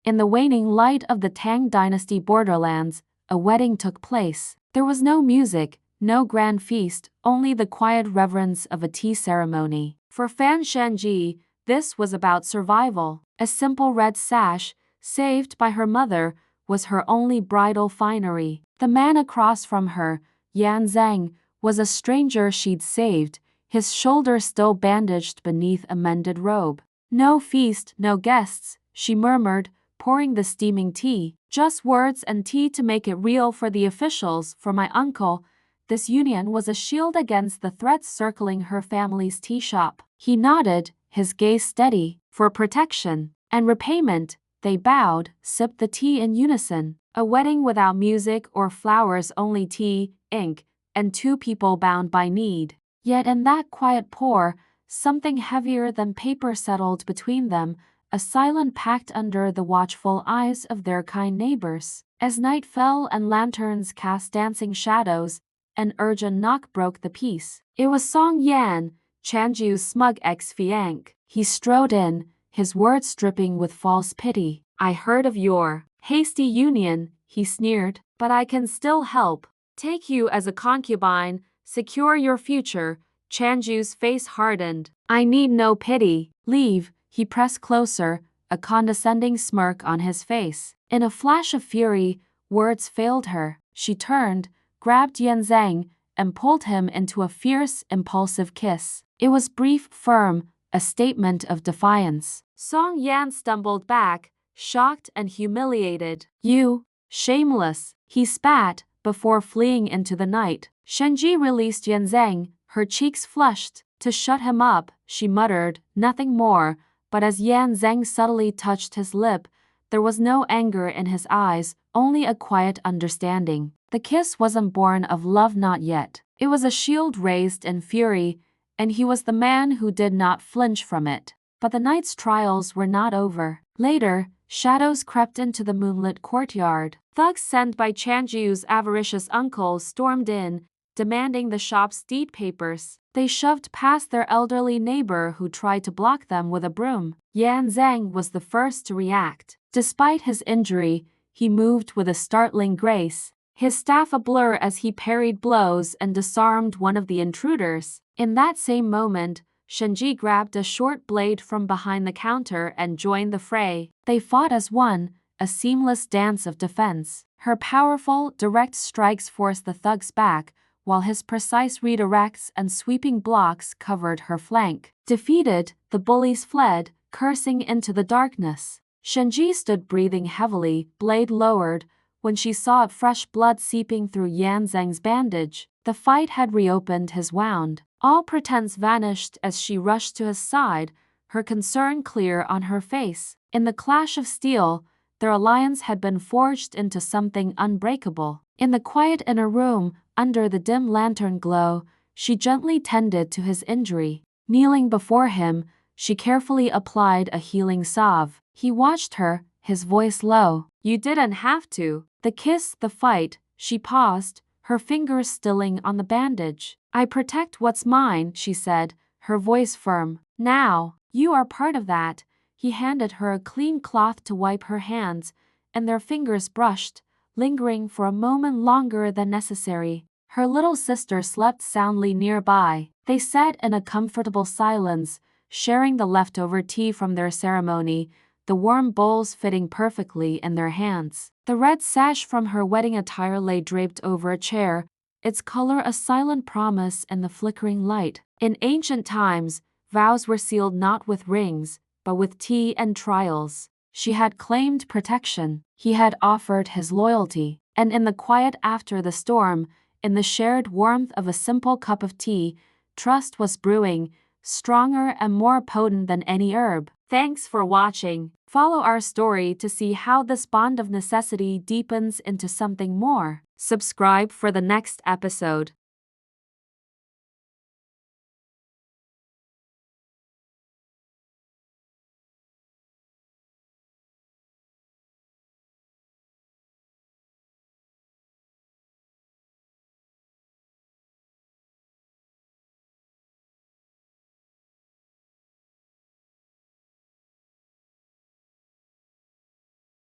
In the waning light of the Tang Dynasty borderlands, a wedding took place. There was no music, no grand feast, only the quiet reverence of a tea ceremony. For Fan Shanji, this was about survival. A simple red sash, saved by her mother, was her only bridal finery. The man across from her, Yan Zheng, was a stranger she'd saved, his shoulder still bandaged beneath a mended robe. "No feast, no guests," she murmured, pouring the steaming tea. "Just words and tea to make it real for the officials, for my uncle." This union was a shield against the threats circling her family's tea shop. He nodded, his gaze steady. "For protection and repayment," they bowed, sipped the tea in unison. A wedding without music or flowers, only tea, ink, and two people bound by need. Yet in that quiet pour, something heavier than paper settled between them, a silent pact under the watchful eyes of their kind neighbors. As night fell and lanterns cast dancing shadows, an urgent knock broke the peace. It was Song Yan, Changyu's smug ex-fiancé. He strode in, his words dripping with false pity. "I heard of your hasty union," he sneered, "but I can still help. Take you as a concubine, secure your future." Changyu's face hardened. "I need no pity. Leave." He pressed closer, a condescending smirk on his face. In a flash of fury, words failed her. She turned, grabbed Yan Zheng, and pulled him into a fierce, impulsive kiss. It was brief, firm, a statement of defiance. Song Yan stumbled back, shocked and humiliated. "You, shameless," he spat, before fleeing into the night. Shenji released Yan Zheng, her cheeks flushed. "To shut him up," she muttered, nothing more, but as Yan Zheng subtly touched his lip, there was no anger in his eyes, only a quiet understanding. The kiss wasn't born of love, not yet. It was a shield raised in fury, and he was the man who did not flinch from it. But the night's trials were not over. Later, shadows crept into the moonlit courtyard. Thugs sent by Changyu's avaricious uncle stormed in, demanding the shop's deed papers. They shoved past their elderly neighbor who tried to block them with a broom. Yan Zheng was the first to react. Despite his injury, he moved with a startling grace, his staff a blur as he parried blows and disarmed one of the intruders. In that same moment, Shenji grabbed a short blade from behind the counter and joined the fray. They fought as one, a seamless dance of defense. Her powerful, direct strikes forced the thugs back, while his precise redirects and sweeping blocks covered her flank. Defeated, the bullies fled, cursing into the darkness. Shenji stood breathing heavily, blade lowered, when she saw fresh blood seeping through Yan Zheng's bandage. The fight had reopened his wound. All pretense vanished as she rushed to his side, her concern clear on her face. In the clash of steel, their alliance had been forged into something unbreakable. In the quiet inner room, under the dim lantern glow, she gently tended to his injury. Kneeling before him, she carefully applied a healing salve. He watched her, his voice low. "You didn't have to." The kiss, the fight, she paused, her fingers stilling on the bandage. "I protect what's mine," she said, her voice firm. "Now, you are part of that." He handed her a clean cloth to wipe her hands, and their fingers brushed, lingering for a moment longer than necessary. Her little sister slept soundly nearby. They sat in a comfortable silence, sharing the leftover tea from their ceremony, the warm bowls fitting perfectly in their hands. The red sash from her wedding attire lay draped over a chair, its color a silent promise in the flickering light. In ancient times, vows were sealed not with rings, but with tea and trials. She had claimed protection. He had offered his loyalty. And in the quiet after the storm, in the shared warmth of a simple cup of tea, trust was brewing, stronger and more potent than any herb. Thanks for watching. Follow our story to see how this bond of necessity deepens into something more. Subscribe for the next episode.